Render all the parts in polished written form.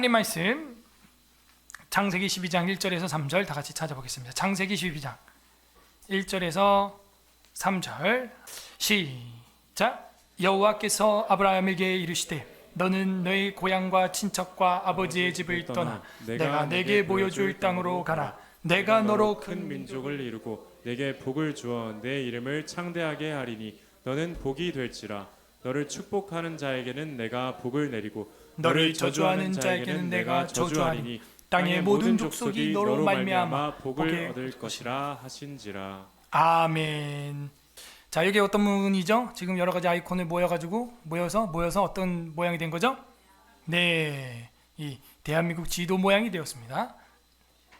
하나님 말씀 창세기 12장 1절에서 3절 다 같이 찾아보겠습니다. 창세기 12장 1절에서 3절 시작. 여호와께서 아브라함에게 이르시되 너는 너의 고향과 친척과 아버지의 집을 떠나 내가 내게 보여줄 땅으로 가라. 내가 너로 큰 민족을 이루고 내게 복을 주어 내 이름을 창대하게 하리니 너는 복이 될지라. 너를 축복하는 자에게는 내가 복을 내리고 너를 저주하는 자에게는 내가 저주하리니 땅의 모든 족속이 너로 말미암아 복을 얻을 것이라 하신지라. 아멘. 자, 여기 어떤 분이죠? 지금 여러 가지 아이콘을 모여서 어떤 모양이 된 거죠? 네, 이 대한민국 지도 모양이 되었습니다.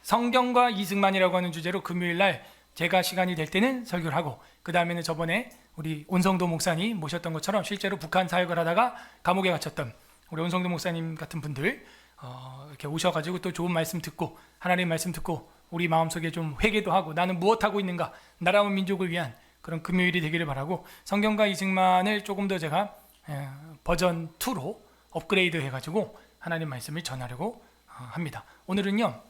성경과 이승만이라고 하는 주제로 금요일날 제가 시간이 될 때는 설교를 하고, 그 다음에는 저번에 우리 온성도 목사님 모셨던 것처럼 실제로 북한 사역을 하다가 감옥에 갇혔던 우리 온성도 목사님 같은 분들 이렇게 오셔가지고 또 좋은 말씀 듣고 하나님 말씀 듣고 우리 마음속에 좀 회개도 하고 나는 무엇하고 있는가, 나라와 민족을 위한 그런 금요일이 되기를 바라고, 성경과 이승만을 조금 더 제가 버전 2로 업그레이드 해가지고 하나님 말씀을 전하려고 합니다. 오늘은요,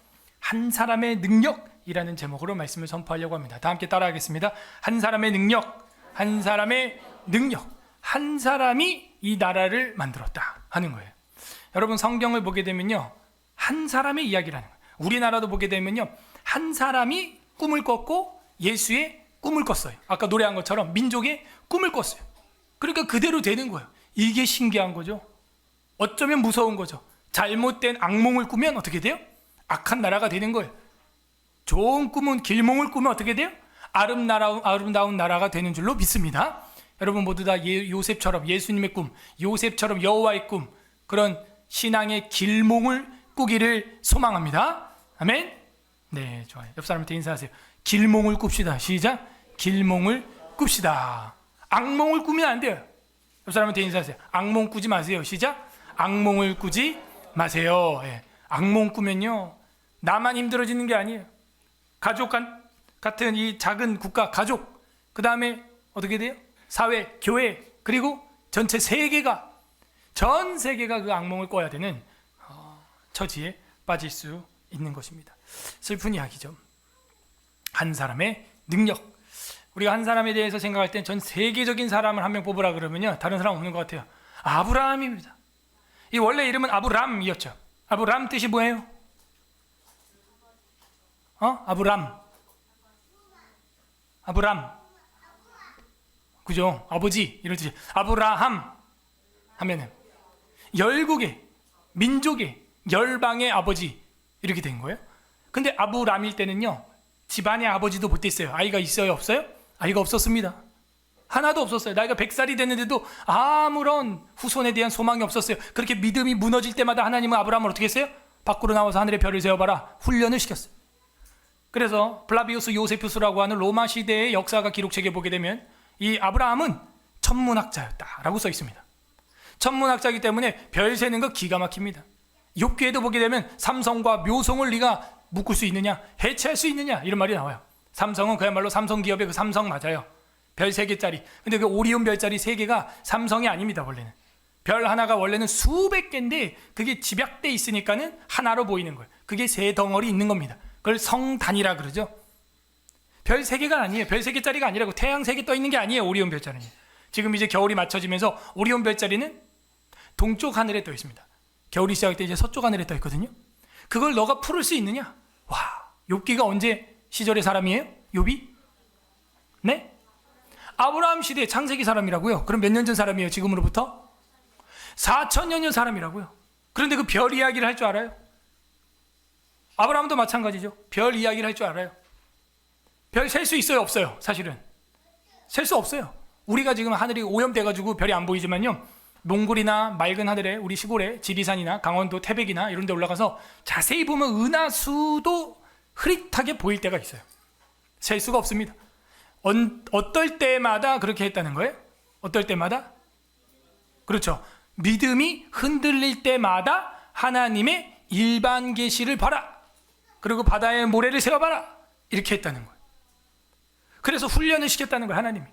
한 사람의 능력이라는 제목으로 말씀을 선포하려고 합니다. 다 함께 따라하겠습니다. 한 사람의 능력, 한 사람의 능력, 한 사람이 이 나라를 만들었다 하는 거예요. 여러분, 성경을 보게 되면요, 한 사람의 이야기라는 거예요. 우리나라도 보게 되면요, 한 사람이 꿈을 꿨고 예수의 꿈을 꿨어요. 아까 노래한 것처럼 민족의 꿈을 꿨어요. 그러니까 그대로 되는 거예요. 이게 신기한 거죠. 어쩌면 무서운 거죠. 잘못된 악몽을 꾸면 어떻게 돼요? 악한 나라가 되는 거예요. 좋은 꿈은, 길몽을 꾸면 어떻게 돼요? 아름다운 나라가 되는 줄로 믿습니다. 여러분 모두 다 요셉처럼, 예수님의 꿈, 요셉처럼 여호와의 꿈, 그런 신앙의 길몽을 꾸기를 소망합니다. 아멘. 네, 좋아요. 옆 사람한테 인사하세요. 길몽을 꿉시다. 시작. 길몽을 꿉시다. 악몽을 꾸면 안 돼요. 옆 사람한테 인사하세요. 악몽 꾸지 마세요. 시작. 악몽을 꾸지 마세요. 예. 악몽 꾸면요, 나만 힘들어지는 게 아니에요. 가족 같은 이 작은 국가, 가족, 그 다음에 어떻게 돼요? 사회, 교회, 그리고 전체 세계가, 전 세계가 그 악몽을 꿔야 되는 처지에 빠질 수 있는 것입니다. 슬픈 이야기죠. 한 사람의 능력. 우리가 한 사람에 대해서 생각할 땐 전 세계적인 사람을 한 명 뽑으라 그러면요, 다른 사람 없는 것 같아요. 아브라함입니다. 이 원래 이름은 아브람이었죠. 아브람 뜻이 뭐예요? 아브람. 그죠? 아버지 이런 뜻이. 아브라함 하면은 열국의, 민족의, 열방의 아버지 이렇게 된 거예요. 근데 아브람일 때는요, 집안의 아버지도 못 됐어요. 아이가 있어요, 없어요? 아이가 없었습니다. 하나도 없었어요. 나이가 100살이 됐는데도 아무런 후손에 대한 소망이 없었어요. 그렇게 믿음이 무너질 때마다 하나님은 아브라함을 어떻게 했어요? 밖으로 나와서 하늘의 별을 세어봐라, 훈련을 시켰어요. 그래서 플라비우스 요세푸스라고 하는 로마 시대의 역사가 기록책에 보게 되면 이 아브라함은 천문학자였다라고 써 있습니다. 천문학자이기 때문에 별 세는 거 기가 막힙니다. 욥기에도 보게 되면 삼성과 묘성을 네가 묶을 수 있느냐, 해체할 수 있느냐, 이런 말이 나와요. 삼성은 그야말로 삼성기업의 그 삼성 맞아요. 별 3개짜리. 근데 그 오리온 별자리 3개가 삼성이 아닙니다. 원래는 별 하나가 원래는 수백 개인데 그게 집약돼 있으니까는 하나로 보이는 거예요. 그게 3덩어리 있는 겁니다. 그걸 성단이라 그러죠. 별 3개가 아니에요. 별 3개짜리가 아니라고. 태양 3개 떠 있는 게 아니에요. 오리온 별자리는. 지금 이제 겨울이 맞춰지면서 오리온 별자리는 동쪽 하늘에 떠 있습니다. 겨울이 시작할 때 이제 서쪽 하늘에 떠 있거든요. 그걸 너가 풀을 수 있느냐? 와, 욥기가 언제 시절의 사람이에요? 욥이? 네? 아브라함 시대 창세기 사람이라고요. 그럼 몇 년 전 사람이에요? 지금으로부터? 4,000년 전 사람이라고요. 그런데 그 별 이야기를 할 줄 알아요? 아브라함도 마찬가지죠. 별 이야기를 할 줄 알아요. 별 셀 수 있어요, 없어요? 사실은 셀 수 없어요. 우리가 지금 하늘이 오염돼가지고 별이 안 보이지만요, 몽골이나 맑은 하늘에, 우리 시골에 지리산이나 강원도 태백이나 이런 데 올라가서 자세히 보면 은하수도 흐릿하게 보일 때가 있어요. 셀 수가 없습니다. 어떨 때마다 그렇게 했다는 거예요? 어떨 때마다? 그렇죠. 믿음이 흔들릴 때마다 하나님의 일반 계시를 봐라. 그리고 바다에 모래를 세워봐라. 이렇게 했다는 거예요. 그래서 훈련을 시켰다는 거예요, 하나님이.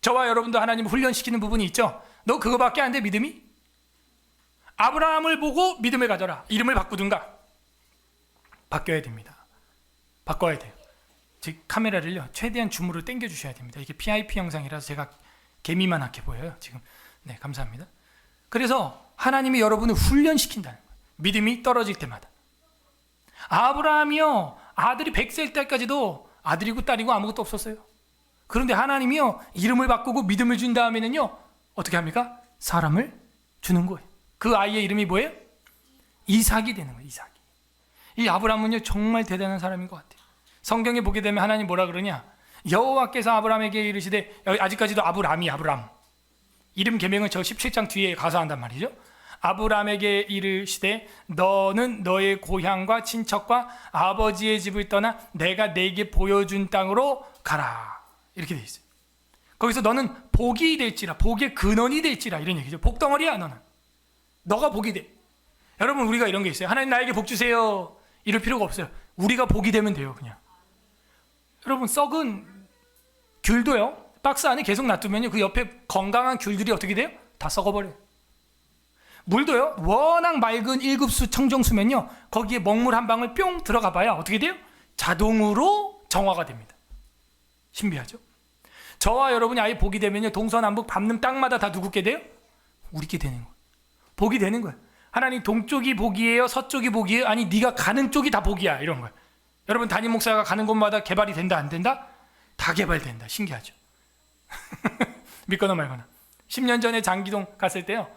저와 여러분도 하나님 훈련시키는 부분이 있죠. 너 그거밖에 안 돼, 믿음이? 아브라함을 보고 믿음을 가져라. 이름을 바꾸든가. 바뀌어야 됩니다. 바꿔야 돼요. 즉 카메라를요 최대한 줌으로 당겨 주셔야 됩니다. 이게 PIP 영상이라서 제가 개미만하게 보여요 지금. 네, 감사합니다. 그래서 하나님이 여러분을 훈련시킨다는 거예요. 믿음이 떨어질 때마다. 아브라함이요 아들이 100살 때까지도 아들이고 딸이고 아무것도 없었어요. 그런데 하나님이요 이름을 바꾸고 믿음을 준 다음에는요 어떻게 합니까? 사람을 주는 거예요. 그 아이의 이름이 뭐예요? 이삭이 되는 거예요. 이삭이. 이 아브라함은요 정말 대단한 사람인 것 같아요. 성경에 보게 되면 하나님 뭐라 그러냐? 여호와께서 아브라함에게 이르시되, 아직까지도 아브람 이름 계명은 저 17장 뒤에 가서 한단 말이죠. 아브라함에게 이르시되 너는 너의 고향과 친척과 아버지의 집을 떠나 내가 내게 보여준 땅으로 가라. 이렇게 돼 있어요. 거기서 너는 복이 될지라, 복의 근원이 될지라 이런 얘기죠. 복덩어리야 너는. 너가 복이 돼. 여러분 우리가 이런 게 있어요. 하나님 나에게 복 주세요. 이럴 필요가 없어요. 우리가 복이 되면 돼요. 그냥. 여러분 썩은 귤도요. 박스 안에 계속 놔두면요. 그 옆에 건강한 귤들이 어떻게 돼요? 다 썩어버려요. 물도요. 워낙 맑은 1급수 청정수면요. 거기에 먹물 한 방울 뿅 들어가 봐야 어떻게 돼요? 자동으로 정화가 됩니다. 신비하죠? 저와 여러분이 아예 복이 되면요. 동서남북 밟는 땅마다 다 누구게 돼요? 우리게 되는 거예요. 복이 되는 거예요. 하나님 동쪽이 복이에요? 서쪽이 복이에요? 아니 네가 가는 쪽이 다 복이야. 이런 거예요. 여러분 담임 목사가 가는 곳마다 개발이 된다 안 된다? 다 개발된다. 신기하죠? 믿거나 말거나. 10년 전에 장기동 갔을 때요.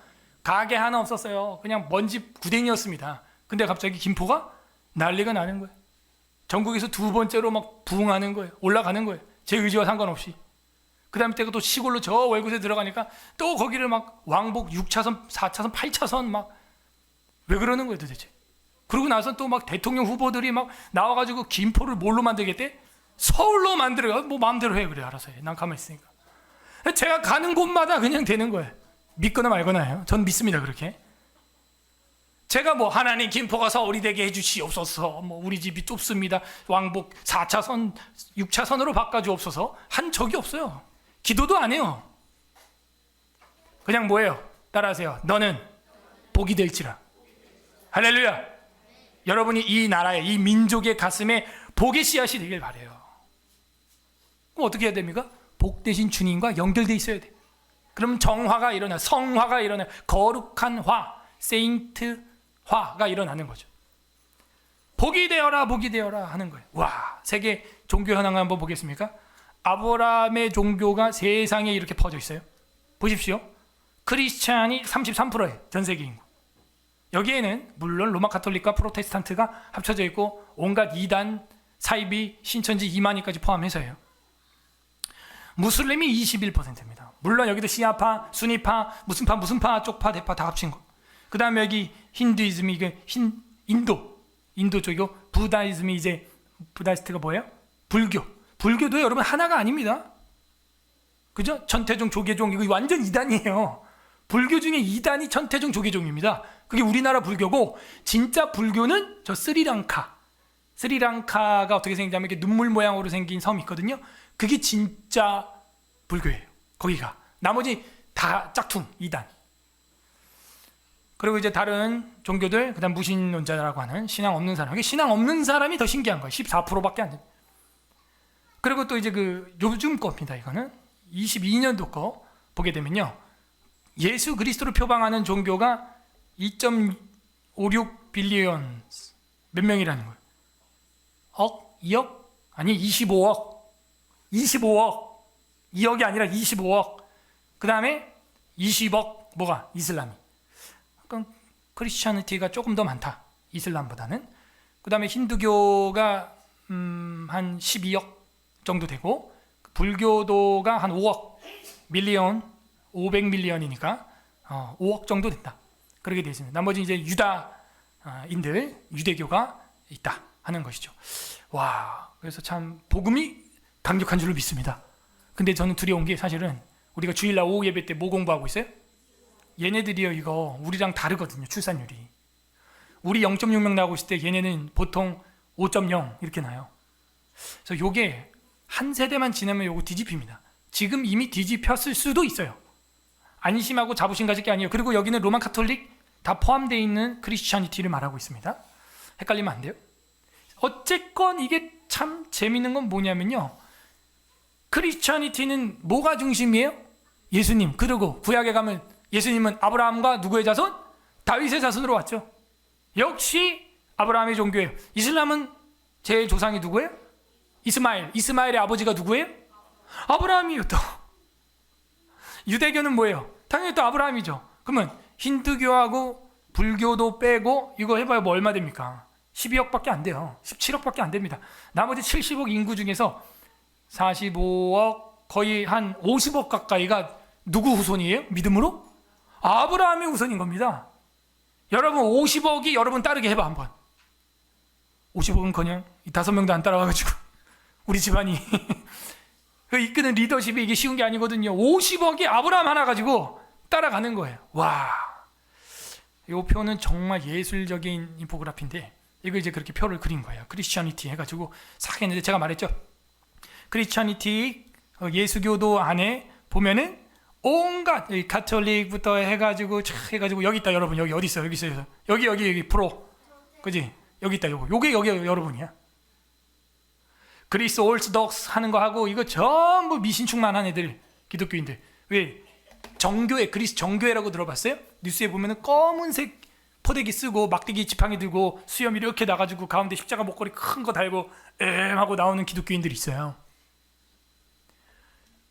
가게 하나 없었어요. 그냥 먼지 구덩이였습니다. 근데 갑자기 김포가 난리가 나는 거예요. 전국에서 두 번째로 막 부흥하는 거예요. 올라가는 거예요. 제 의지와 상관없이. 그 다음 때가 또 시골로 저 월곶에 들어가니까 또 거기를 막 왕복 6차선, 4차선, 8차선 막 왜 그러는 거예요 도대체. 그러고 나서 또 막 대통령 후보들이 막 나와가지고 김포를 뭘로 만들겠대? 서울로 만들어요. 뭐 마음대로 해. 그래 알아서 해. 난 가만히 있으니까. 제가 가는 곳마다 그냥 되는 거예요. 믿거나 말거나 해요. 전 믿습니다 그렇게. 제가 뭐 하나님 김포가 서울이 되게 해주시옵소서, 뭐 우리 집이 좁습니다, 왕복 4차선 6차선으로 바꿔주옵소서 한 적이 없어요. 기도도 안 해요. 그냥 뭐예요? 따라하세요. 너는 복이 될지라. 할렐루야. 여러분이 이 나라의 이 민족의 가슴에 복의 씨앗이 되길 바라요. 그럼 어떻게 해야 됩니까? 복 대신 주님과 연결돼 있어야 돼. 그럼 정화가 일어나, 성화가 일어나, 거룩한 화, 세인트 화가 일어나는 거죠. 복이 되어라, 복이 되어라 하는 거예요. 와, 세계 종교 현황을 한번 보겠습니까? 아브라함의 종교가 세상에 이렇게 퍼져 있어요. 보십시오. 크리스찬이 33%예요. 전 세계 인구. 여기에는 물론 로마 카톨릭과 프로테스탄트가 합쳐져 있고 온갖 이단, 사이비, 신천지, 이만희까지 포함해서예요. 무슬림이 21%입니다. 물론 여기도 시아파, 수니파, 무슨 파, 쪽파, 대파 다 합친 거. 그 다음에 여기 힌두이즘이 이게 인도 쪽이고, 부다이즘이 이제 부다이스트가 뭐예요? 불교도 여러분 하나가 아닙니다. 그죠? 천태종, 조계종 이거 완전 이단이에요. 불교 중에 2단이 천태종, 조계종입니다. 그게 우리나라 불교고, 진짜 불교는 저 스리랑카가 어떻게 생겼냐면 이렇게 눈물 모양으로 생긴 섬이 있거든요. 그게 진짜 불교예요. 거기가. 나머지 다 짝퉁 2단. 그리고 이제 다른 종교들, 그다음 무신론자라고 하는 신앙 없는 사람. 신앙 없는 사람이 더 신기한 거예요. 14%밖에 안 돼요. 그리고 또 이제 그 요즘 겁니다. 이거는 22년도 거 보게 되면요. 예수 그리스도를 표방하는 종교가 2.56 빌리언 몇 명이라는 거예요. 2억? 아니 25억. 2억이 아니라 25억. 그 다음에 20억 뭐가? 이슬람이. 그러니까 크리스찬티가 조금 더 많다. 이슬람보다는. 그 다음에 힌두교가 한 12억 정도 되고, 불교도가 한 5억 밀리언, 500밀리언이니까 5억 정도 된다. 그렇게 되어 있습니다. 나머지 이제 유다인들, 유대교가 있다 하는 것이죠. 와, 그래서 참 복음이 강력한 줄로 믿습니다. 근데 저는 두려운 게 사실은 우리가 주일날 오후 예배 때 뭐 공부하고 있어요? 얘네들이요, 이거 우리랑 다르거든요. 출산율이. 우리 0.6명 나오고 있을 때 얘네는 보통 5.0 이렇게 나요. 그래서 요게 한 세대만 지나면 요거 뒤집힙니다. 지금 이미 뒤집혔을 수도 있어요. 안심하고 자부심 가질 게 아니에요. 그리고 여기는 로마 카톨릭 다 포함되어 있는 크리스천이티를 말하고 있습니다. 헷갈리면 안 돼요. 어쨌건 이게 참 재밌는 건 뭐냐면요, 크리스천이티는 뭐가 중심이에요? 예수님. 그리고 구약에 가면 예수님은 아브라함과 누구의 자손? 다윗의 자손으로 왔죠. 역시 아브라함의 종교예요. 이슬람은 제 조상이 누구예요? 이스마엘의 아버지가 누구예요? 아브라함이요. 또 유대교는 뭐예요? 당연히 또 아브라함이죠. 그러면 힌두교하고 불교도 빼고 이거 해봐야 뭐 얼마 됩니까? 12억밖에 안 돼요. 17억밖에 안 됩니다. 나머지 70억 인구 중에서 45억, 거의 한 50억 가까이가 누구 후손이에요? 믿음으로? 아브라함의 후손인 겁니다. 여러분 50억이 여러분 따르게 해봐 한번. 50억은커녕 5명도 안 따라와가지고 우리 집안이 그 이끄는 리더십이 이게 쉬운 게 아니거든요. 50억이 아브라함 하나 가지고 따라가는 거예요. 와, 이 표는 정말 예술적인 인포그래피인데 이거 이제 그렇게 표를 그린 거예요. 크리스천이티 해가지고 싹 했는데 제가 말했죠. 크리스천이티 예수교도 안에 보면은 온갖 가톨릭부터 해가지고 여기 있다 여러분. 여기 어디 있어? 여기 있어요. 여기 프로, 그지? 여기 있다. 요게 여기 여러분이야. 그리스 올스독스 하는 거 하고 이거 전부 미신 충만한 애들, 기독교인들. 왜? 정교회, 그리스 정교회라고 들어봤어요? 뉴스에 보면은 검은색 포대기 쓰고 막대기 지팡이 들고 수염 이렇게 나가지고 가운데 십자가 목걸이 큰 거 달고 하고 나오는 기독교인들이 있어요.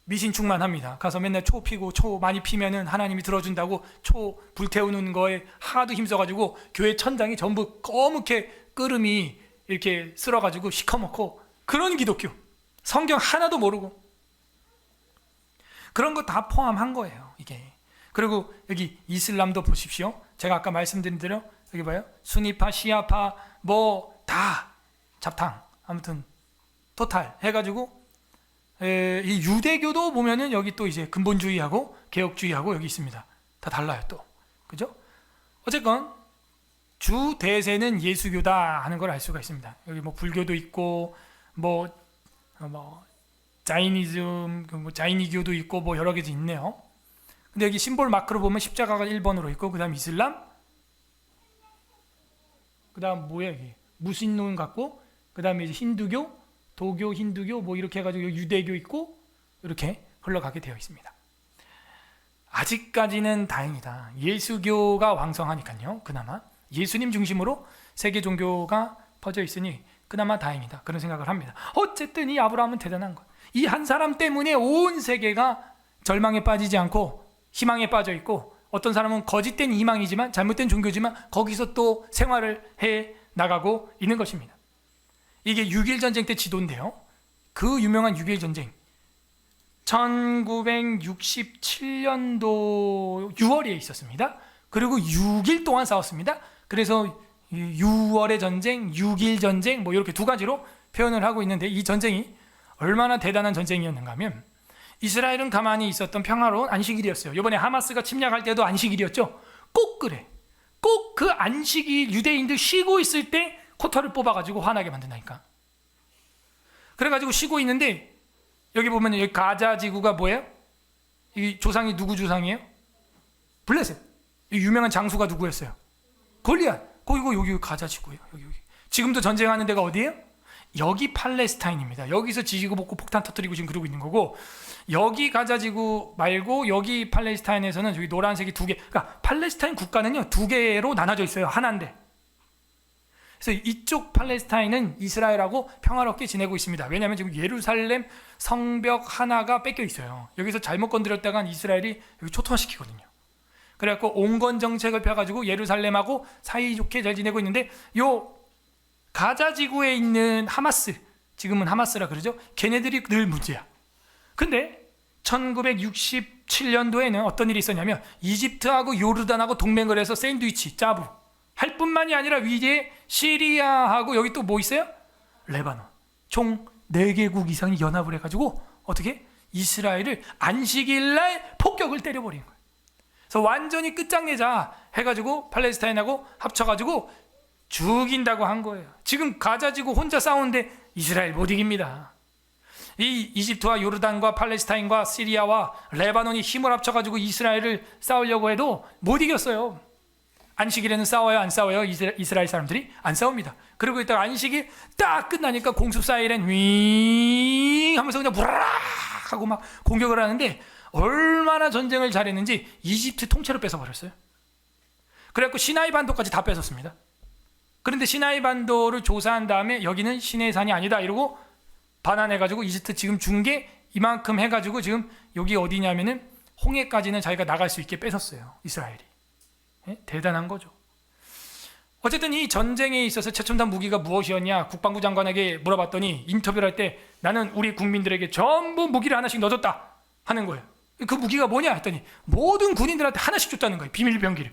미신 충만합니다. 가서 맨날 초 피고 초 많이 피면은 하나님이 들어준다고 초 불태우는 거에 하도 힘써가지고 교회 천장이 전부 검게 끄름이 이렇게 쓸어가지고 시커멓고 그런 기독교. 성경 하나도 모르고 그런 거 다 포함한 거예요, 이게. 그리고 여기 이슬람도 보십시오. 제가 아까 말씀드린 대로 여기 봐요. 수니파, 시아파 뭐 다 잡탕, 아무튼 토탈 해가지고 이 유대교도 보면은 여기 또 이제 근본주의하고 개혁주의하고 여기 있습니다. 다 달라요 또, 그죠? 어쨌건 주 대세는 예수교다 하는 걸 알 수가 있습니다. 여기 뭐 불교도 있고 뭐 자이니즘, 뭐 자이니교도 있고 뭐 여러 개도 있네요. 근데 여기 심볼 마크로 보면 십자가가 1번으로 있고 그다음 이슬람, 그다음 뭐야 이게 무신론 같고 그다음에 이제 힌두교, 도교, 힌두교 뭐 이렇게 해가지고 유대교 있고 이렇게 흘러가게 되어 있습니다. 아직까지는 다행이다. 예수교가 왕성하니까요. 그나마 예수님 중심으로 세계 종교가 퍼져 있으니 그나마 다행이다. 그런 생각을 합니다. 어쨌든 이 아브라함은 대단한 것. 이 한 사람 때문에 온 세계가 절망에 빠지지 않고 희망에 빠져 있고, 어떤 사람은 거짓된 희망이지만 잘못된 종교지만 거기서 또 생활을 해 나가고 있는 것입니다. 이게 6.1 전쟁 때 지도인데요. 그 유명한 6.1 전쟁 1967년도 6월에 있었습니다. 그리고 6일 동안 싸웠습니다. 그래서 6월의 전쟁, 6.1 전쟁 뭐 이렇게 두 가지로 표현을 하고 있는데, 이 전쟁이 얼마나 대단한 전쟁이었는가 하면 이스라엘은 가만히 있었던 평화로운 안식일이었어요. 이번에 하마스가 침략할 때도 안식일이었죠. 꼭 그래. 꼭 그 안식일 유대인들 쉬고 있을 때 코털을 뽑아가지고 화나게 만든다니까. 그래가지고 쉬고 있는데 여기 보면 여기 가자 지구가 뭐예요? 이 조상이 누구 조상이에요? 블레셋. 이 유명한 장수가 누구였어요? 골리앗. 거기고 여기 가자 지구예요. 여기. 지금도 전쟁하는 데가 어디예요? 여기 팔레스타인입니다. 여기서 지지고 볶고 폭탄 터뜨리고 지금 그러고 있는 거고, 여기 가자 지구 말고 여기 팔레스타인에서는 여기 노란색이 두 개. 그러니까 팔레스타인 국가는요 두 개로 나눠져 있어요. 하나인데. 그래서 이쪽 팔레스타인은 이스라엘하고 평화롭게 지내고 있습니다. 왜냐하면 지금 예루살렘 성벽 하나가 뺏겨 있어요. 여기서 잘못 건드렸다간 이스라엘이 여기 초토화시키거든요. 그래갖고 온건 정책을 펴가지고 예루살렘하고 사이좋게 잘 지내고 있는데, 요 가자 지구에 있는 하마스, 지금은 하마스라 그러죠. 걔네들이 늘 문제야. 근데 1967년도에는 어떤 일이 있었냐면 이집트하고 요르단하고 동맹을 해서 샌드위치 짜부 할 뿐만이 아니라 위에 시리아하고 여기 또 뭐 있어요? 레바논. 총 4개국 이상이 연합을 해가지고 어떻게? 이스라엘을 안식일날 폭격을 때려버린 거예요. 그래서 완전히 끝장내자 해가지고 팔레스타인하고 합쳐가지고 죽인다고 한 거예요. 지금 가자지구 혼자 싸우는데 이스라엘 못 이깁니다. 이 이집트와 요르단과 팔레스타인과 시리아와 레바논이 힘을 합쳐가지고 이스라엘을 싸우려고 해도 못 이겼어요. 안식일에는 싸워요, 안 싸워요? 이스라엘 사람들이 안 싸웁니다. 그리고 이따 안식이 딱 끝나니까 공습사일엔 윙 하면서 그냥 부라락 하고 막 공격을 하는데 얼마나 전쟁을 잘했는지 이집트 통째로 뺏어버렸어요. 그래갖고 시나이 반도까지 다 뺏었습니다. 그런데 시나이 반도를 조사한 다음에 여기는 신의 산이 아니다 이러고 반환해가지고 이집트 지금 준 게 이만큼 해가지고 지금 여기 어디냐면은 홍해까지는 자기가 나갈 수 있게 뺏었어요. 이스라엘이. 예? 대단한 거죠. 어쨌든 이 전쟁에 있어서 최첨단 무기가 무엇이었냐 국방부 장관에게 물어봤더니 인터뷰를 할 때 나는 우리 국민들에게 전부 무기를 하나씩 넣어줬다 하는 거예요. 그 무기가 뭐냐 했더니 모든 군인들한테 하나씩 줬다는 거예요. 비밀 병기를.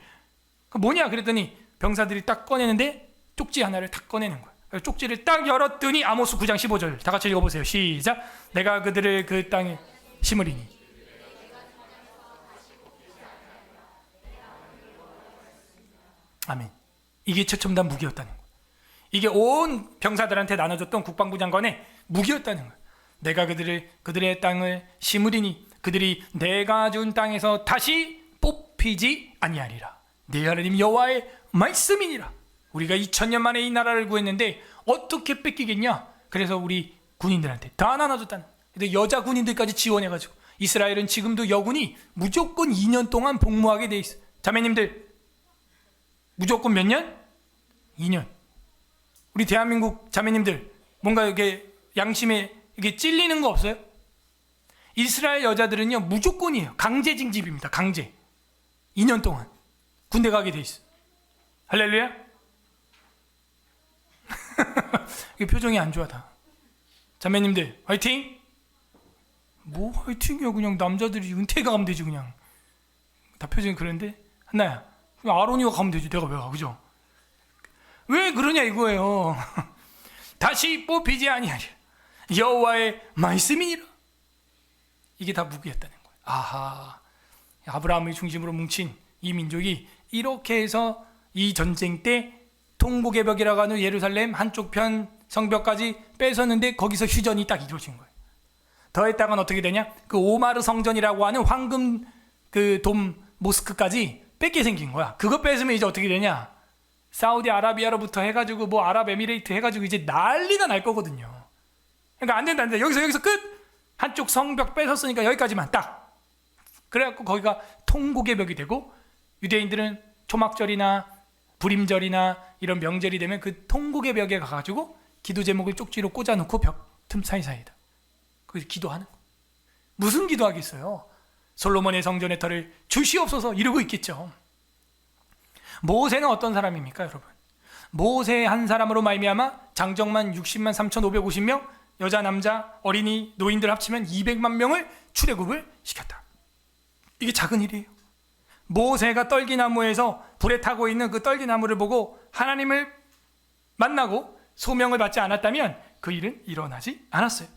그 뭐냐 그랬더니 병사들이 딱 꺼내는데 쪽지 하나를 딱 꺼내는 거예요. 쪽지를 딱 열었더니 아모스 9장 15절 다 같이 읽어보세요. 시작. 내가 그들을 그 땅에 심으리니. 아멘. 이게 최첨단 무기였다는 거예요. 이게 온 병사들한테 나눠줬던 국방부 장관의 무기였다는 거예요. 내가 그들의 땅을 심으리니 그들이 내가 준 땅에서 다시 뽑히지 아니하리라. 내 하나님 여호와의 말씀이니라. 우리가 2000년 만에 이 나라를 구했는데 어떻게 뺏기겠냐? 그래서 우리 군인들한테 다 나눠줬다는 거예요. 근데 여자 군인들까지 지원해가지고 이스라엘은 지금도 여군이 무조건 2년 동안 복무하게 돼 있어요. 자매님들 무조건 몇 년? 2년. 우리 대한민국 자매님들 뭔가 이렇게 양심에 이게 찔리는 거 없어요? 이스라엘 여자들은요 무조건이에요. 강제 징집입니다. 강제. 2년 동안 군대 가게 돼 있어. 할렐루야. 이게 표정이 안 좋아 다. 자매님들 화이팅. 뭐 화이팅이야. 그냥 남자들이 은퇴가 가면 되지 그냥. 다 표정이 그런데 한나야 아론이가 가면 되지 내가 왜 가. 그죠? 왜 그러냐 이거예요. 다시 뽑히지 아니하리라. 여호와의 말씀이니라. 이게 다 무기였다는 거예요. 아하. 아브라함의 중심으로 뭉친 이 민족이 이렇게 해서 이 전쟁 때 통곡의 벽이라고 하는 예루살렘 한쪽 편 성벽까지 뺏었는데 거기서 휴전이 딱 이루어진 거예요. 더했다간 어떻게 되냐? 그 오마르 성전이라고 하는 황금 그 돔 모스크까지 뺏게 생긴 거야. 그거 뺏으면 이제 어떻게 되냐? 사우디아라비아로부터 해가지고 뭐 아랍에미레이트 해가지고 이제 난리가 날 거거든요. 그러니까 안 된다. 여기서 끝. 한쪽 성벽 뺏었으니까 여기까지만 딱. 그래갖고 거기가 통곡의 벽이 되고 유대인들은 초막절이나 불임절이나 이런 명절이 되면 그 통곡의 벽에 가가지고 기도 제목을 쪽지로 꽂아놓고 벽 틈 사이사이에다 거기서 기도하는 거. 무슨 기도하겠어요? 솔로몬의 성전의 터를 주시옵소서 이러고 있겠죠. 모세는 어떤 사람입니까 여러분? 모세 한 사람으로 말미암아 장정만 60만 3,550명 여자 남자 어린이 노인들 합치면 200만 명을 출애굽을 시켰다. 이게 작은 일이에요. 모세가 떨기나무에서 불에 타고 있는 그 떨기나무를 보고 하나님을 만나고 소명을 받지 않았다면 그 일은 일어나지 않았어요.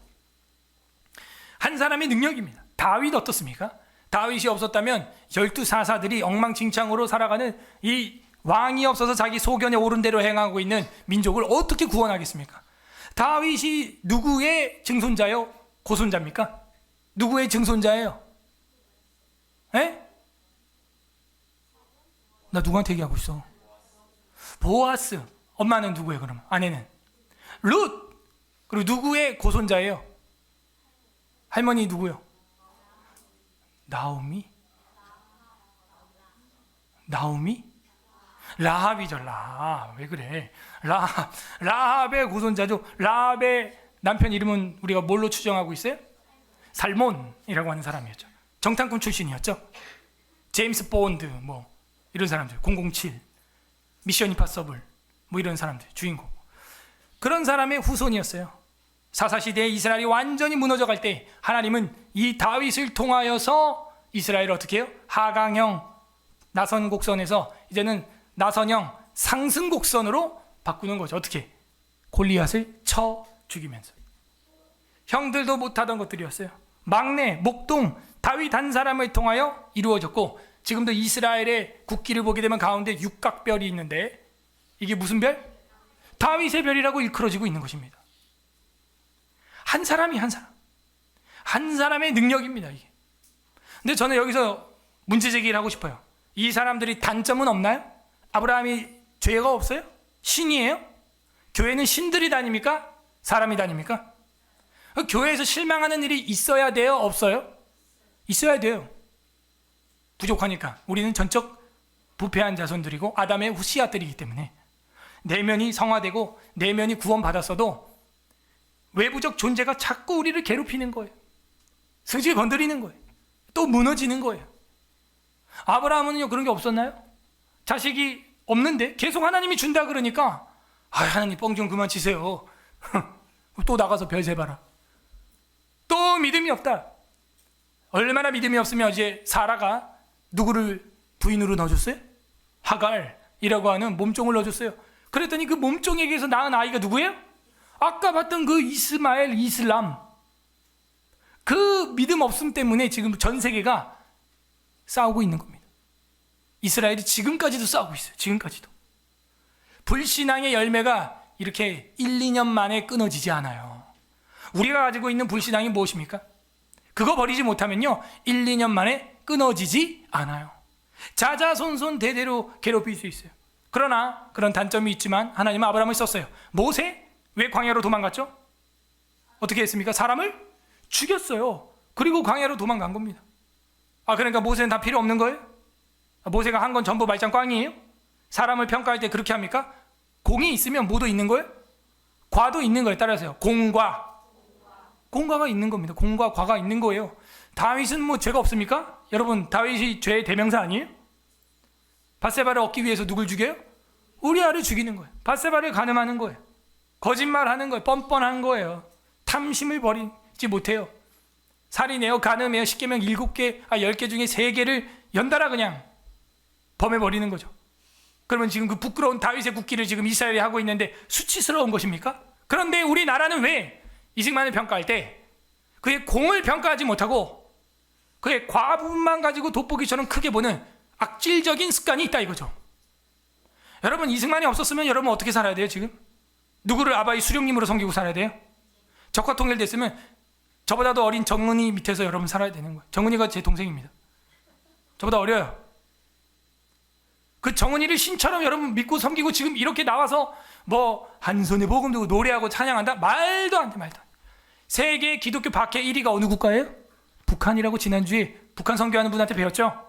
한 사람의 능력입니다. 다윗 어떻습니까? 다윗이 없었다면 12사사들이 엉망진창으로 살아가는 이 왕이 없어서 자기 소견에 옳은 대로 행하고 있는 민족을 어떻게 구원하겠습니까? 다윗이 누구의 증손자요? 고손자입니까? 누구의 증손자예요? 에? 나 누구한테 얘기하고 있어? 보아스. 엄마는 누구예요 그럼? 아내는? 룻. 그리고 누구의 고손자예요? 할머니 누구요? 나오미? 라합이죠. 라합. 왜 그래? 라합의 고손자죠. 라합의 남편 이름은 우리가 뭘로 추정하고 있어요? 살몬이라고 하는 사람이었죠. 정탐꾼 출신이었죠. 제임스 본드 뭐 이런 사람들 007 미션 임파서블 뭐 이런 사람들 주인공 그런 사람의 후손이었어요. 사사시대에 이스라엘이 완전히 무너져갈 때 하나님은 이 다윗을 통하여서 이스라엘을 어떻게 해요? 하강형 나선 곡선에서 이제는 나선형 상승 곡선으로 바꾸는 거죠. 어떻게? 골리앗을 쳐 죽이면서. 형들도 못하던 것들이었어요. 막내, 목동, 다윗 한 사람을 통하여 이루어졌고 지금도 이스라엘의 국기를 보게 되면 가운데 육각별이 있는데 이게 무슨 별? 다윗의 별이라고 일컬어지고 있는 것입니다. 한 사람이 한 사람의 능력입니다. 이게. 근데 저는 여기서 문제 제기를 하고 싶어요. 이 사람들이 단점은 없나요? 아브라함이 죄가 없어요? 신이에요? 교회는 신들이 다닙니까? 사람이 다닙니까? 교회에서 실망하는 일이 있어야 돼요? 없어요? 있어야 돼요. 부족하니까. 우리는 전적 부패한 자손들이고 아담의 후씨앗들이기 때문에 내면이 성화되고 내면이 구원받았어도 외부적 존재가 자꾸 우리를 괴롭히는 거예요. 승질 건드리는 거예요. 또 무너지는 거예요. 아브라함은요 그런 게 없었나요? 자식이 없는데 계속 하나님이 준다 그러니까 하나님 뻥 좀 그만 치세요. 또 나가서 별세 봐라. 또 믿음이 없다. 얼마나 믿음이 없으면 이제 사라가 누구를 부인으로 넣어줬어요? 하갈이라고 하는 몸종을 넣어줬어요. 그랬더니 그 몸종에게서 낳은 아이가 누구예요? 아까 봤던 그 이스마엘, 이슬람. 그 믿음 없음 때문에 지금 전 세계가 싸우고 있는 겁니다. 이스라엘이 지금까지도 싸우고 있어요. 지금까지도. 불신앙의 열매가 이렇게 1, 2년 만에 끊어지지 않아요. 우리가 가지고 있는 불신앙이 무엇입니까? 그거 버리지 못하면요 1, 2년 만에 끊어지지 않아요. 자자손손 대대로 괴롭힐 수 있어요. 그러나 그런 단점이 있지만 하나님은 아브라함을 썼어요. 모세 왜 광야로 도망갔죠? 어떻게 했습니까? 사람을 죽였어요. 그리고 광야로 도망간 겁니다. 그러니까 모세는 다 필요 없는 거예요? 모세가 한 건 전부 말짱 꽝이에요? 사람을 평가할 때 그렇게 합니까? 공이 있으면 뭐도 있는 거예요? 과도 있는 거예요. 따라서요. 공과가 있는 겁니다. 공과 과가 있는 거예요. 다윗은 뭐 죄가 없습니까? 여러분 다윗이 죄의 대명사 아니에요? 밧세바를 얻기 위해서 누굴 죽여요? 우리아를 죽이는 거예요. 밧세바를 간음하는 거예요. 거짓말하는 거예요. 뻔뻔한 거예요. 탐심을 버리지 못해요. 살인해요, 간음해요. 십계명 7개, 10개 중에 3개를 연달아 그냥 범해버리는 거죠. 그러면 지금 그 부끄러운 다윗의 국기를 지금 이스라엘이 하고 있는데 수치스러운 것입니까? 그런데 우리나라는 왜 이승만을 평가할 때 그의 공을 평가하지 못하고 그의 과부분만 가지고 돋보기처럼 크게 보는 악질적인 습관이 있다 이거죠. 여러분 이승만이 없었으면 여러분 어떻게 살아야 돼요 지금? 누구를 아바이 수령님으로 섬기고 살아야 돼요? 적화 통일됐으면 저보다도 어린 정은이 밑에서 여러분 살아야 되는 거예요. 정은이가 제 동생입니다. 저보다 어려요. 그 정은이를 신처럼 여러분 믿고 섬기고 지금 이렇게 나와서 뭐 한 손에 복음 들고 노래하고 찬양한다? 말도 안 돼, 말도 안 돼. 세계 기독교 박해 1위가 어느 국가예요? 북한이라고 지난주에 북한 선교하는 분한테 배웠죠?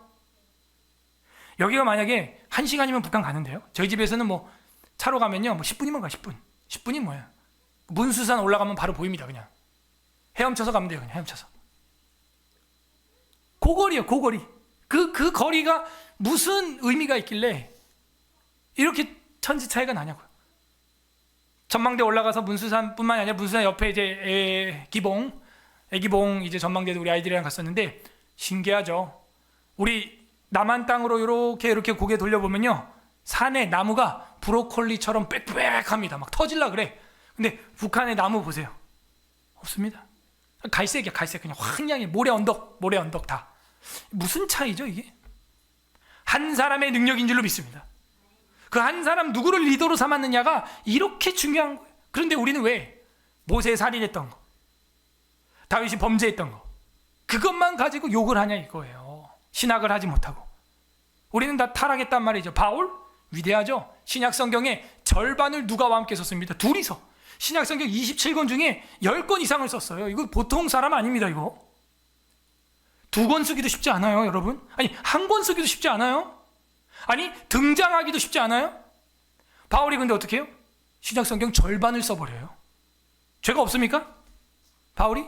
여기가 만약에 1시간이면 북한 가는데요. 저희 집에서는 뭐 차로 가면요 뭐 10분이면 가. 10분이 뭐야? 문수산 올라가면 바로 보입니다. 그냥 헤엄쳐서 가면 돼요. 그냥 헤엄쳐서. 고거리요, 고거리. 그 거리가 무슨 의미가 있길래 이렇게 천지 차이가 나냐고요. 전망대 올라가서 문수산뿐만 아니라 문수산 옆에 이제 애기봉 이제 전망대도 우리 아이들이랑 갔었는데 신기하죠. 우리 남한 땅으로 이렇게 고개 돌려보면요 산에 나무가 브로콜리처럼 빽빽합니다. 막 터질라 그래. 근데 북한의 나무 보세요. 없습니다. 갈색이야, 갈색. 그냥 황량해. 모래 언덕 다. 무슨 차이죠 이게? 한 사람의 능력인 줄로 믿습니다. 그 한 사람 누구를 리더로 삼았느냐가 이렇게 중요한 거예요. 그런데 우리는 왜 모세 살인했던 거, 다윗이 범죄했던 거 그것만 가지고 욕을 하냐 이거예요. 신학을 하지 못하고. 우리는 다 타락했단 말이죠. 바울 위대하죠. 신약 성경의 절반을 누가와 함께 썼습니다. 둘이서 신약 성경 27권 중에 10권 이상을 썼어요. 이거 보통 사람 아닙니다. 이거 2권 쓰기도 쉽지 않아요, 여러분. 아니 1권 쓰기도 쉽지 않아요. 아니 등장하기도 쉽지 않아요. 바울이 근데 어떻게 해요? 신약 성경 절반을 써버려요. 죄가 없습니까? 바울이?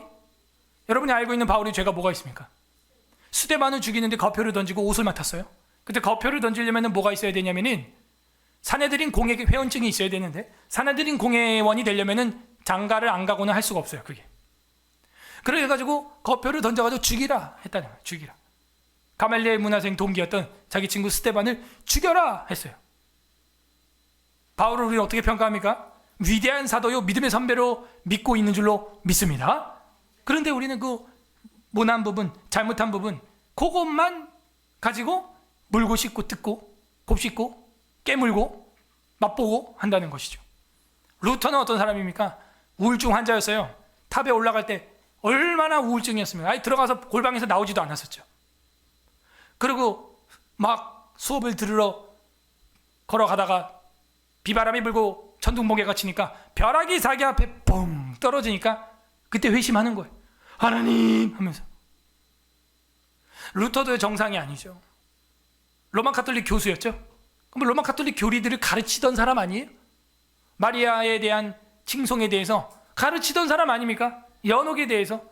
여러분이 알고 있는 바울이 죄가 뭐가 있습니까? 스데반을 죽이는데 거표를 던지고 옷을 맡았어요. 근데 거표를 던지려면 뭐가 있어야 되냐면은 사내들인 공회 회원증이 있어야 되는데 사내들인 공회원이 되려면은 장가를 안 가고는 할 수가 없어요. 그게. 그래가지고 거표를 던져가지고 죽이라 했다는 거예요. 죽이라. 가말리엘 문화생 동기였던 자기 친구 스데반을 죽여라 했어요. 바울을 우리는 어떻게 평가합니까? 위대한 사도요 믿음의 선배로 믿고 있는 줄로 믿습니다. 그런데 우리는 그 모난 부분, 잘못한 부분 그것만 가지고 물고 씻고 뜯고 곱씹고 깨물고 맛보고 한다는 것이죠. 루터는 어떤 사람입니까? 우울증 환자였어요. 탑에 올라갈 때 얼마나 우울증이었습니까? 아예 들어가서 골방에서 나오지도 않았었죠. 그리고 막 수업을 들으러 걸어가다가 비바람이 불고 천둥번개가 치니까 벼락이 자기 앞에 뻥 떨어지니까 그때 회심하는 거예요. 하나님 하면서. 루터도 정상이 아니죠. 로마 카톨릭 교수였죠. 그럼 로마 카톨릭 교리들을 가르치던 사람 아니에요? 마리아에 대한 칭송에 대해서 가르치던 사람 아닙니까? 연옥에 대해서.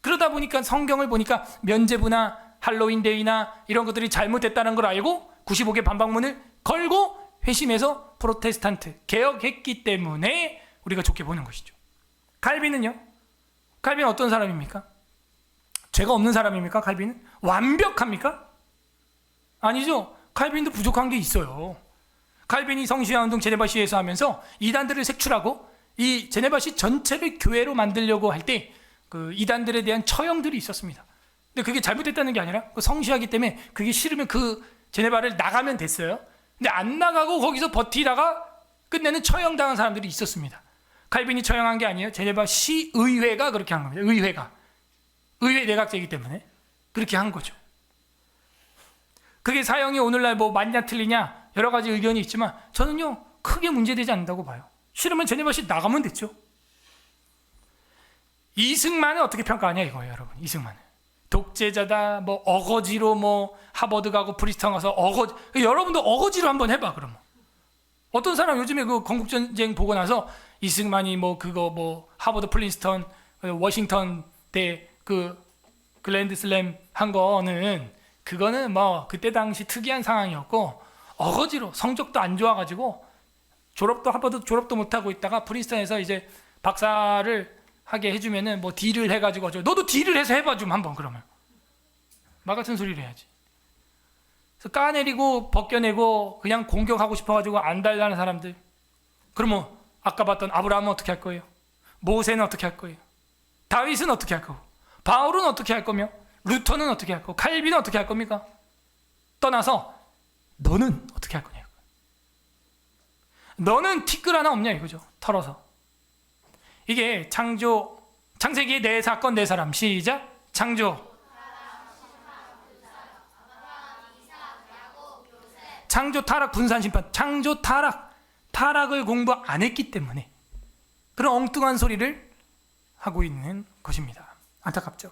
그러다 보니까 성경을 보니까 면죄부나 할로윈데이나 이런 것들이 잘못됐다는 걸 알고 95개 반박문을 걸고 회심해서 프로테스탄트 개혁했기 때문에 우리가 좋게 보는 것이죠. 칼빈은요? 칼빈은 어떤 사람입니까? 죄가 없는 사람입니까? 칼빈은? 완벽합니까? 아니죠. 칼빈도 부족한 게 있어요. 칼빈이 성시화운동 제네바시에서 하면서 이단들을 색출하고 이 제네바시 전체를 교회로 만들려고 할 때 그 이단들에 대한 처형들이 있었습니다. 근데 그게 잘못됐다는 게 아니라 그 성시하기 때문에 그게 싫으면 그 제네바를 나가면 됐어요. 근데 안 나가고 거기서 버티다가 끝내는 처형당한 사람들이 있었습니다. 칼빈이 처형한 게 아니에요. 제네바 시의회가 그렇게 한 겁니다. 의회 내각제이기 때문에 그렇게 한 거죠. 그게 사형이 오늘날 뭐 맞냐 틀리냐 여러 가지 의견이 있지만 저는요 크게 문제되지 않는다고 봐요. 싫으면 제네바시 나가면 됐죠. 이승만은 어떻게 평가하냐 이거예요, 여러분. 이승만은 독재자다, 뭐 어거지로 뭐 하버드 가고 프리스턴 가서 어거지. 여러분도 어거지로 한번 해봐 그러면. 어떤 사람 요즘에 그 건국전쟁 보고 나서 이승만이 뭐 그거 뭐 하버드 프린스턴 워싱턴 때 그 글랜드슬램 한 거는 그거는 뭐 그때 당시 특이한 상황이었고 어거지로 성적도 안 좋아가지고 하버드 졸업도 못하고 있다가 프린스턴에서 이제 박사를 하게 해주면은 뭐 딜을 해가지고 너도 딜을 해서 해봐 좀 한번 그러면 막 같은 소리를 해야지. 그래서 까내리고 벗겨내고 그냥 공격하고 싶어가지고 안 달라는 사람들. 그러면 아까 봤던 아브라함은 어떻게 할 거예요? 모세는 어떻게 할 거예요? 다윗은 어떻게 할 거고? 바울은 어떻게 할 거며? 루터는 어떻게 할 거고? 칼빈은 어떻게 할 겁니까? 떠나서 너는 어떻게 할 거냐? 너는 티끌 하나 없냐 이거죠. 털어서. 이게 창세기의 네 사건 네 사람 시작. 창조 타락 분산 심판. 창조 타락을 공부 안 했기 때문에 그런 엉뚱한 소리를 하고 있는 것입니다. 안타깝죠.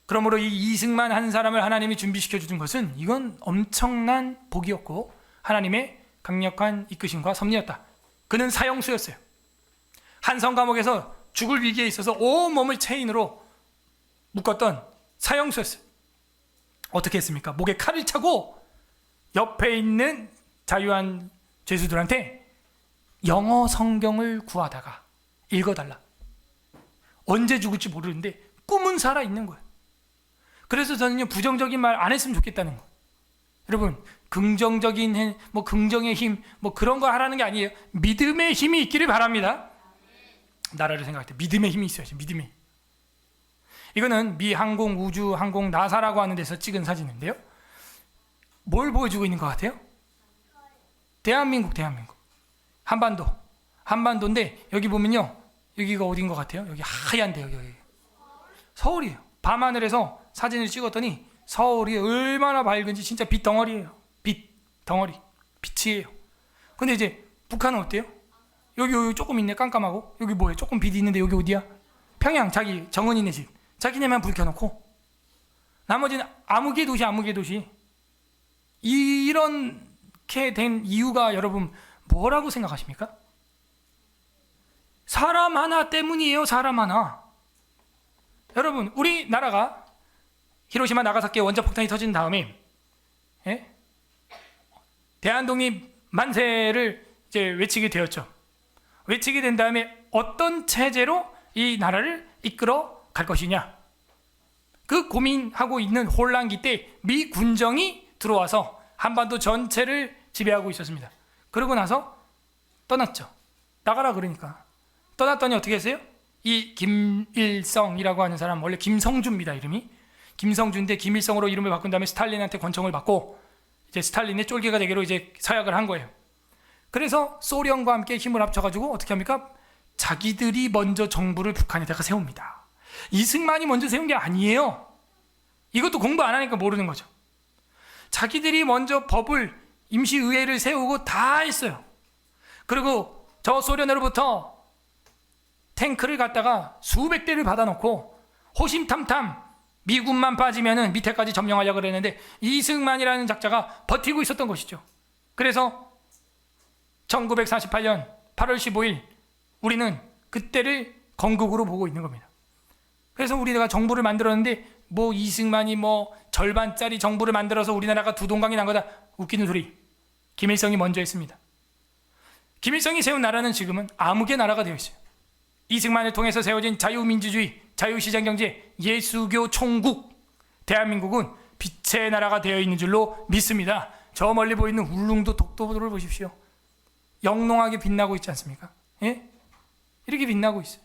그러므로 이 이승만 한 사람을 하나님이 준비시켜 주는 것은 이건 엄청난 복이었고 하나님의 강력한 이끄심과 섭리였다. 그는 사형수였어요. 한성 감옥에서 죽을 위기에 있어서 온 몸을 체인으로 묶었던 사형수였어요. 어떻게 했습니까? 목에 칼을 차고 옆에 있는 자유한 죄수들한테 영어 성경을 구하다가 읽어달라. 언제 죽을지 모르는데 꿈은 살아있는 거예요. 그래서 저는요 부정적인 말 안 했으면 좋겠다는 거예요. 여러분 긍정적인 뭐 긍정의 힘 뭐 그런 거 하라는 게 아니에요. 믿음의 힘이 있기를 바랍니다. 나라를 생각할 때 믿음의 힘이 있어야지. 믿음의. 이거는 미 항공 우주 항공 나사라고 하는 데서 찍은 사진인데요. 뭘 보여주고 있는 것 같아요? 대한민국 한반도인데 여기 보면요 여기가 어딘 것 같아요? 여기 하얀데요. 여기 서울이에요. 밤하늘에서 사진을 찍었더니 서울이 얼마나 밝은지 진짜 빛 덩어리예요. 빛이에요. 근데 이제 북한은 어때요? 여기 조금 있네. 깜깜하고. 여기 뭐예요? 조금 빛이 있는데 여기 어디야? 평양 자기 정은이네 집. 자기네만 불 켜놓고 나머지는 암흑의 도시. 이렇게 된 이유가 여러분 뭐라고 생각하십니까? 사람 하나 때문이에요. 사람 하나. 여러분 우리나라가 히로시마 나가사키 원자폭탄이 터진 다음에 대한독립 만세를 이제 외치게 되었죠. 외치게 된 다음에 어떤 체제로 이 나라를 이끌어 갈 것이냐 그 고민하고 있는 혼란기 때 미 군정이 들어와서 한반도 전체를 지배하고 있었습니다. 그러고 나서 떠났죠. 나가라 그러니까 떠났더니 어떻게 했어요? 이 김일성이라고 하는 사람 원래 김성주입니다. 이름이 김성주인데 김일성으로 이름을 바꾼 다음에 스탈린한테 권총을 받고 이제 스탈린의 쫄개가 되기로 이제 서약을 한 거예요. 그래서 소련과 함께 힘을 합쳐가지고 어떻게 합니까? 자기들이 먼저 정부를 북한에다가 세웁니다. 이승만이 먼저 세운 게 아니에요. 이것도 공부 안 하니까 모르는 거죠. 자기들이 먼저 법을 임시의회를 세우고 다 했어요. 그리고 저 소련으로부터 탱크를 갖다가 수백 대를 받아놓고 호심탐탐 미군만 빠지면은 밑에까지 점령하려고 그랬는데 이승만이라는 작자가 버티고 있었던 것이죠. 그래서 1948년 8월 15일 우리는 그때를 건국으로 보고 있는 겁니다. 그래서 우리가 정부를 만들었는데 뭐 이승만이 뭐 절반짜리 정부를 만들어서 우리나라가 두 동강이 난 거다. 웃기는 소리. 김일성이 먼저 했습니다. 김일성이 세운 나라는 지금은 암흑의 나라가 되어 있어요. 이승만을 통해서 세워진 자유민주주의, 자유시장경제, 예수교 총국, 대한민국은 빛의 나라가 되어 있는 줄로 믿습니다. 저 멀리 보이는 울릉도 독도를 보십시오. 영롱하게 빛나고 있지 않습니까? 예? 이렇게 빛나고 있어요.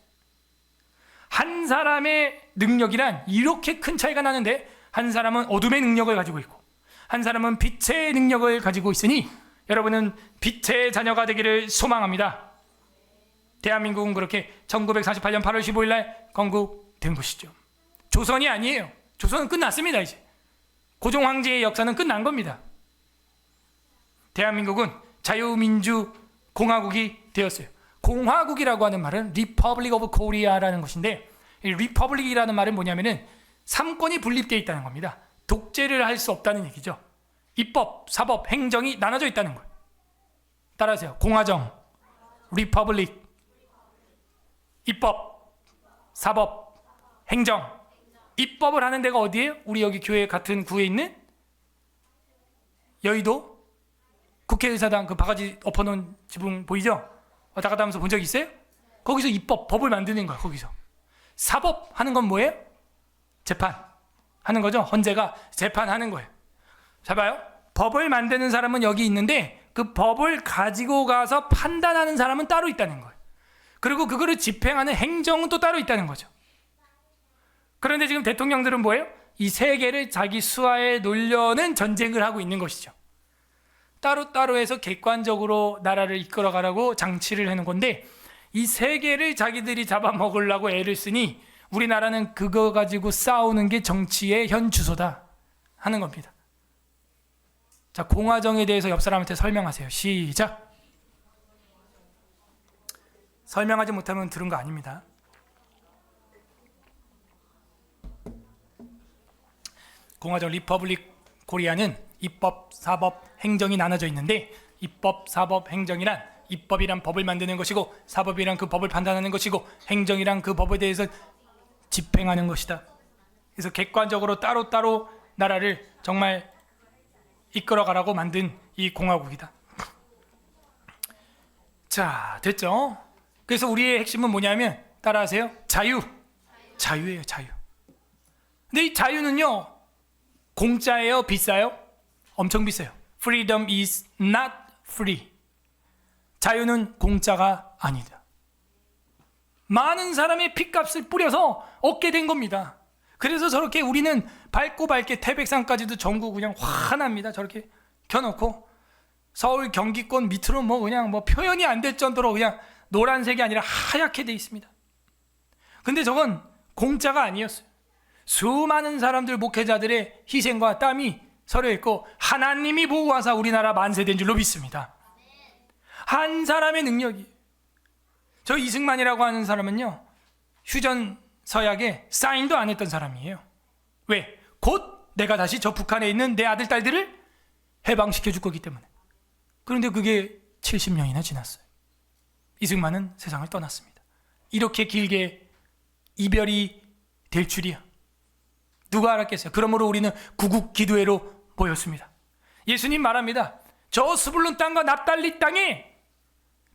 한 사람의 능력이란 이렇게 큰 차이가 나는데 한 사람은 어둠의 능력을 가지고 있고 한 사람은 빛의 능력을 가지고 있으니 여러분은 빛의 자녀가 되기를 소망합니다. 대한민국은 그렇게 1948년 8월 15일 날 건국된 것이죠. 조선이 아니에요. 조선은 끝났습니다. 이제 고종 황제의 역사는 끝난 겁니다. 대한민국은 자유민주 공화국이 되었어요. 공화국이라고 하는 말은 Republic of Korea라는 것인데 이 Republic이라는 말은 뭐냐면은 삼권이 분립되어 있다는 겁니다. 독재를 할 수 없다는 얘기죠. 입법, 사법, 행정이 나눠져 있다는 거예요. 따라하세요. 공화정, Republic, 입법, 사법, 행정. 입법을 하는 데가 어디예요? 우리 여기 교회 같은 구에 있는 여의도 국회의사당 그 바가지 엎어놓은 지붕 보이죠? 왔다 갔다 하면서 본 적 있어요? 거기서 입법, 법을 만드는 거야. 거기서 사법 하는 건 뭐예요? 재판 하는 거죠. 헌재가 재판하는 거예요. 자 봐요. 법을 만드는 사람은 여기 있는데 그 법을 가지고 가서 판단하는 사람은 따로 있다는 거예요. 그리고 그거를 집행하는 행정은 또 따로 있다는 거죠. 그런데 지금 대통령들은 뭐예요? 이 세 개를 자기 수하에 놓으려는 전쟁을 하고 있는 것이죠. 따로따로 해서 객관적으로 나라를 이끌어가라고 장치를 해놓은 건데 이 세 개를 자기들이 잡아먹으려고 애를 쓰니 우리나라는 그거 가지고 싸우는 게 정치의 현 주소다 하는 겁니다. 자, 공화정에 대해서 옆 사람한테 설명하세요. 시작. 설명하지 못하면 들은 거 아닙니다. 공화정 리퍼블릭 코리아는 입법, 사법, 행정이 나눠져 있는데 입법, 사법, 행정이란 입법이란 법을 만드는 것이고 사법이란 그 법을 판단하는 것이고 행정이란 그 법에 대해서 집행하는 것이다. 그래서 객관적으로 따로따로 나라를 정말 이끌어가라고 만든 이 공화국이다. 자, 됐죠? 그래서 우리의 핵심은 뭐냐면 따라하세요. 자유예요. 자유. 근데 이 자유는요 공짜예요? 비싸요? 엄청 비싸요. Freedom is not free. 자유는 공짜가 아니다. 많은 사람의 피값을 뿌려서 얻게 된 겁니다. 그래서 저렇게 우리는 밝고 밝게 태백산까지도 전국 그냥 환합니다. 저렇게 켜놓고 서울 경기권 밑으로 뭐 그냥 뭐 표현이 안 될 정도로 그냥 노란색이 아니라 하얗게 돼 있습니다. 근데 저건 공짜가 아니었어요. 수많은 사람들 목회자들의 희생과 땀이 서려 있고 하나님이 보호하사 우리나라 만세된 줄로 믿습니다. 한 사람의 능력이. 저 이승만이라고 하는 사람은요 휴전 서약에 사인도 안 했던 사람이에요. 왜? 곧 내가 다시 저 북한에 있는 내 아들 딸들을 해방시켜 줄 거기 때문에. 그런데 그게 70년이나 지났어요. 이승만은 세상을 떠났습니다. 이렇게 길게 이별이 될 줄이야. 누가 알았겠어요? 그러므로 우리는 구국 기도회로 모였습니다. 예수님 말합니다. 저 스불론 땅과 납달리 땅에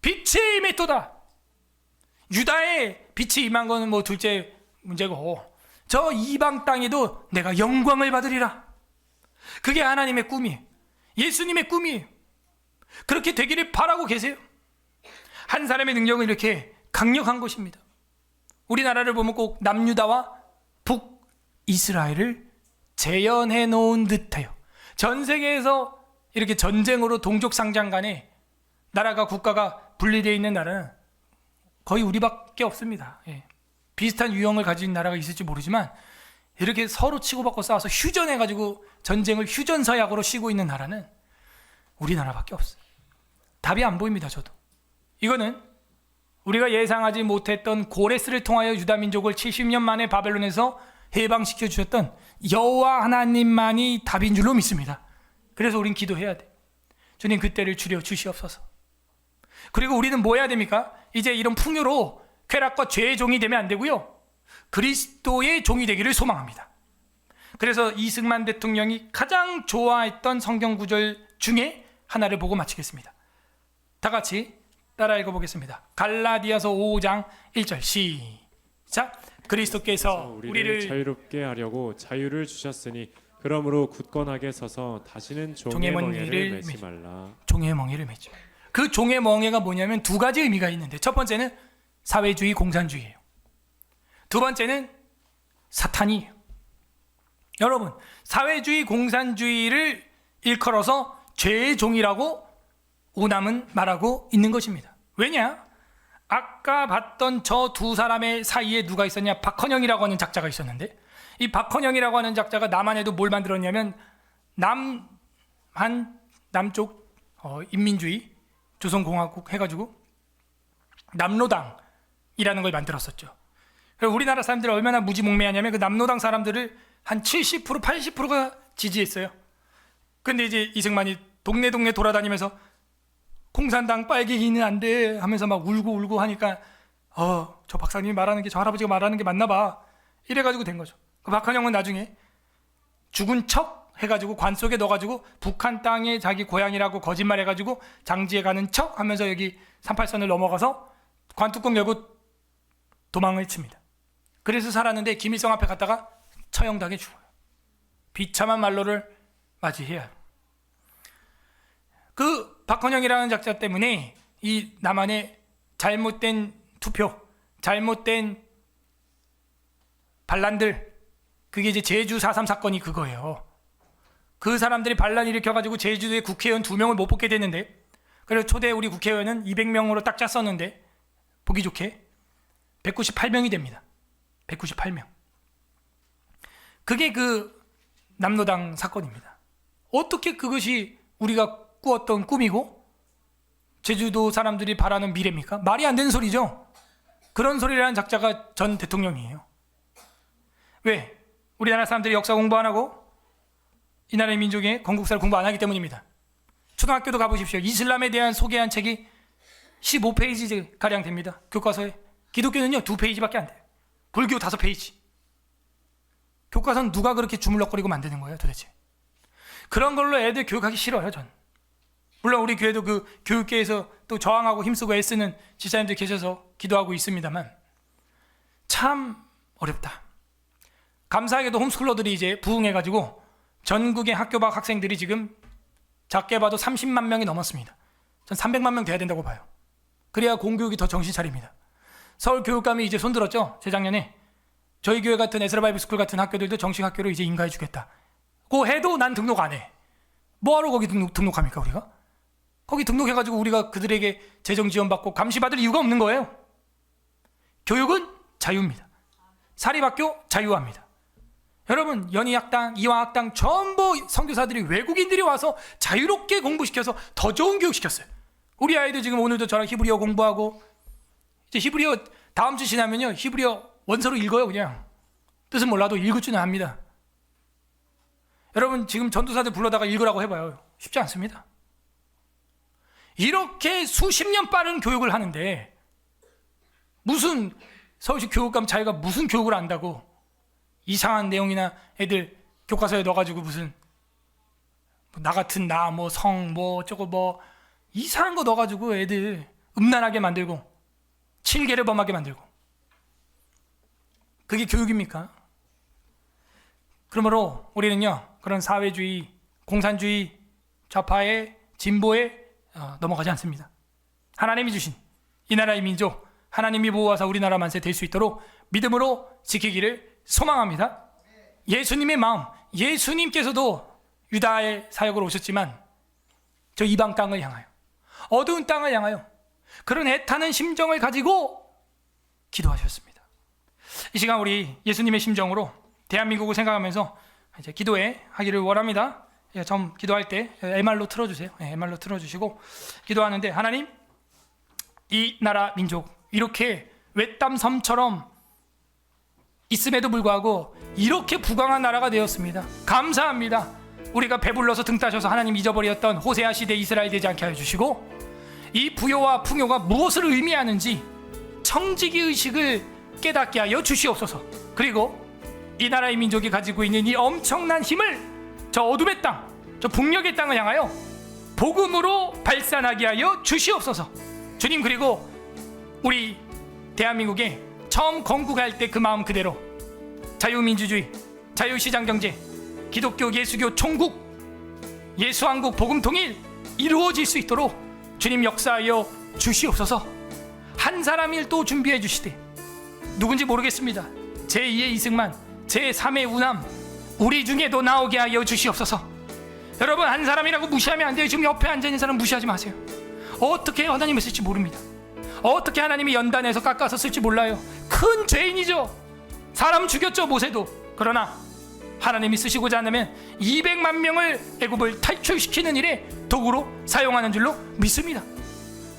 빛이 임했도다. 유다의 빛이 임한 거는 뭐 둘째 문제고 저 이방 땅에도 내가 영광을 받으리라. 그게 하나님의 꿈이에요. 예수님의 꿈이에요. 그렇게 되기를 바라고 계세요. 한 사람의 능력은 이렇게 강력한 것입니다. 우리나라를 보면 꼭 남유다와 북이스라엘을 재현해 놓은 듯해요. 전 세계에서 이렇게 전쟁으로 동족 상장 간에 나라가 국가가 분리되어 있는 나라는 거의 우리밖에 없습니다. 예. 비슷한 유형을 가진 나라가 있을지 모르지만 이렇게 서로 치고받고 싸워서 휴전해가지고 전쟁을 휴전서약으로 쉬고 있는 나라는 우리나라밖에 없어요. 답이 안 보입니다. 저도. 이거는 우리가 예상하지 못했던 고레스를 통하여 유다 민족을 70년 만에 바벨론에서 해방시켜 주셨던 여호와 하나님만이 답인 줄로 믿습니다. 그래서 우린 기도해야 돼. 주님 그때를 줄여 주시옵소서. 그리고 우리는 뭐 해야 됩니까? 이제 이런 풍요로 쾌락과 죄의 종이 되면 안 되고요. 그리스도의 종이 되기를 소망합니다. 그래서 이승만 대통령이 가장 좋아했던 성경 구절 중에 하나를 보고 마치겠습니다. 다 같이 따라 읽어보겠습니다. 갈라디아서 5장 1절 시작. 그리스도께서 우리를 자유롭게 하려고 자유를 주셨으니 그러므로 굳건하게 서서 다시는 종의 멍에를 매지 말라. 종의 멍에를 매지 말라. 그 종의 멍에가 뭐냐면 두 가지 의미가 있는데, 첫 번째는 사회주의 공산주의예요. 두 번째는 사탄이에요. 여러분, 사회주의 공산주의를 일컬어서 죄의 종이라고 오남은 말하고 있는 것입니다. 왜냐? 아까 봤던 저 두 사람의 사이에 누가 있었냐? 박헌영이라고 하는 작자가 있었는데, 이 박헌영이라고 하는 작자가 남한에도 뭘 만들었냐면 남쪽 인민주의 조선공화국 해가지고 남로당이라는 걸 만들었었죠. 그리고 우리나라 사람들이 얼마나 무지몽매하냐면 그 남로당 사람들을 한 70%, 80%가 지지했어요. 근데 이제 이승만이 동네 돌아다니면서 공산당 빨갱이는 안 돼 하면서 막 울고 하니까 저 박사님이 말하는 게, 저 할아버지가 말하는 게 맞나 봐, 이래가지고 된 거죠. 그 박헌영은 나중에 죽은 척 해가지고 관 속에 넣어가지고 북한 땅에 자기 고향이라고 거짓말해가지고 장지에 가는 척 하면서 여기 38선을 넘어가서 관뚜껑 열고 도망을 칩니다. 그래서 살았는데 김일성 앞에 갔다가 처형당해 죽어요. 비참한 말로를 맞이해야 해요. 그 박헌영이라는 작자 때문에 이 남한의 잘못된 투표, 잘못된 반란들, 그게 이제 제주 4.3 사건이 그거예요. 그 사람들이 반란 일으켜가지고 제주도에 국회의원 2명을 못 뽑게 됐는데, 그래서 초대 우리 국회의원은 200명으로 딱 짰었는데 보기 좋게 198명이 됩니다. 198명. 그게 그 남로당 사건입니다. 어떻게 그것이 우리가 꾸었던 꿈이고 제주도 사람들이 바라는 미래입니까? 말이 안 되는 소리죠. 그런 소리라는 작자가 전 대통령이에요. 왜? 우리나라 사람들이 역사 공부 안 하고 이 나라의 민족의 건국사를 공부 안 하기 때문입니다. 초등학교도 가보십시오. 이슬람에 대한 소개한 책이 15페이지 가량 됩니다. 교과서에. 기독교는요 2페이지밖에 안 돼요. 불교 5페이지. 교과서는 누가 그렇게 주물럭거리고 만드는 거예요 도대체? 그런 걸로 애들 교육하기 싫어요 전. 물론 우리 교회도 그 교육계에서 또 저항하고 힘쓰고 애쓰는 지사님들 계셔서 기도하고 있습니다만 참 어렵다. 감사하게도 홈스쿨러들이 이제 부흥해가지고 전국의 학교 밖 학생들이 지금 작게 봐도 30만 명이 넘었습니다. 전 300만 명 돼야 된다고 봐요. 그래야 공교육이 더 정신 차립니다. 서울교육감이 이제 손들었죠. 재작년에 저희 교회 같은 에스라 바이블 스쿨 같은 학교들도 정식 학교로 이제 인가해 주겠다. 고 해도 난 등록 안 해. 뭐하러 거기 등록합니까 우리가? 거기 등록해가지고 우리가 그들에게 재정 지원받고 감시받을 이유가 없는 거예요. 교육은 자유입니다. 사립학교 자유화입니다. 여러분 연희학당, 이화학당 전부 선교사들이 외국인들이 와서 자유롭게 공부시켜서 더 좋은 교육 시켰어요. 우리 아이들 지금 오늘도 저랑 히브리어 공부하고 이제 히브리어 다음 주 지나면요 히브리어 원서로 읽어요. 그냥 뜻은 몰라도 읽을 줄은 압니다. 여러분 지금 전도사들 불러다가 읽으라고 해봐요. 쉽지 않습니다. 이렇게 수십 년 빠른 교육을 하는데 무슨 서울시 교육감 자기가 무슨 교육을 안다고 이상한 내용이나 애들 교과서에 넣어가지고 무슨 나 같은 나 뭐 성 뭐 어쩌고 뭐 이상한 거 넣어가지고 애들 음란하게 만들고 칠계를 범하게 만들고 그게 교육입니까? 그러므로 우리는요 그런 사회주의, 공산주의, 좌파의 진보에 넘어가지 않습니다. 하나님이 주신 이 나라의 민족 하나님이 보호하사 우리나라 만세 될 수 있도록 믿음으로 지키기를 소망합니다. 예수님의 마음, 예수님께서도 유다의 사역으로 오셨지만 저 이방 땅을 향하여 어두운 땅을 향하여 그런 애타는 심정을 가지고 기도하셨습니다. 이 시간 우리 예수님의 심정으로 대한민국을 생각하면서 이제 기도해 하기를 원합니다. 좀 기도할 때 MR로 틀어주세요. MR로 틀어주시고 기도하는데, 하나님, 이 나라 민족 이렇게 외딴 섬처럼 있음에도 불구하고 이렇게 부강한 나라가 되었습니다. 감사합니다. 우리가 배불러서 등 따셔서 하나님 잊어버렸던 호세아 시대 이스라엘 되지 않게 해주시고, 이 부요와 풍요가 무엇을 의미하는지 청지기 의식을 깨닫게 하여 주시옵소서. 그리고 이 나라의 민족이 가지고 있는 이 엄청난 힘을 저 어둠의 땅, 저 북녘의 땅을 향하여 복음으로 발산하게 하여 주시옵소서. 주님, 그리고 우리 대한민국에 처음 건국할 때 그 마음 그대로 자유민주주의, 자유시장경제, 기독교 예수교 총국, 예수한국 복음통일 이루어질 수 있도록 주님 역사하여 주시옵소서. 한 사람일 또 준비해 주시되, 누군지 모르겠습니다. 제2의 이승만, 제3의 우남, 우리 중에도 나오게 하여 주시옵소서. 여러분, 한 사람이라고 무시하면 안 돼요. 지금 옆에 앉아있는 사람 무시하지 마세요. 어떻게 하나님을 쓸지 모릅니다. 어떻게 하나님이 연단해서 깎아서 쓸지 몰라요. 큰 죄인이죠. 사람 죽였죠, 모세도. 그러나 하나님이 쓰시고자 한다면 200만 명을 애굽을 탈출시키는 일에 도구로 사용하는 줄로 믿습니다.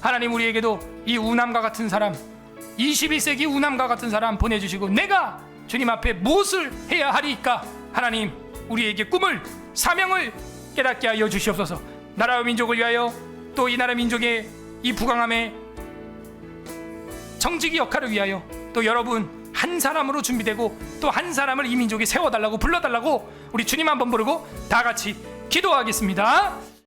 하나님, 우리에게도 이 우남과 같은 사람, 21세기 우남과 같은 사람 보내주시고, 내가 주님 앞에 무엇을 해야 하리까? 하나님, 우리에게 꿈을, 사명을 깨닫게 하여 주시옵소서. 나라와 민족을 위하여, 또 이 나라 민족의 이 부강함의 정직이 역할을 위하여, 또 여러분 한 사람으로 준비되고 또 한 사람을 이 민족에 세워달라고, 불러달라고 우리 주님 한번 부르고 다 같이 기도하겠습니다.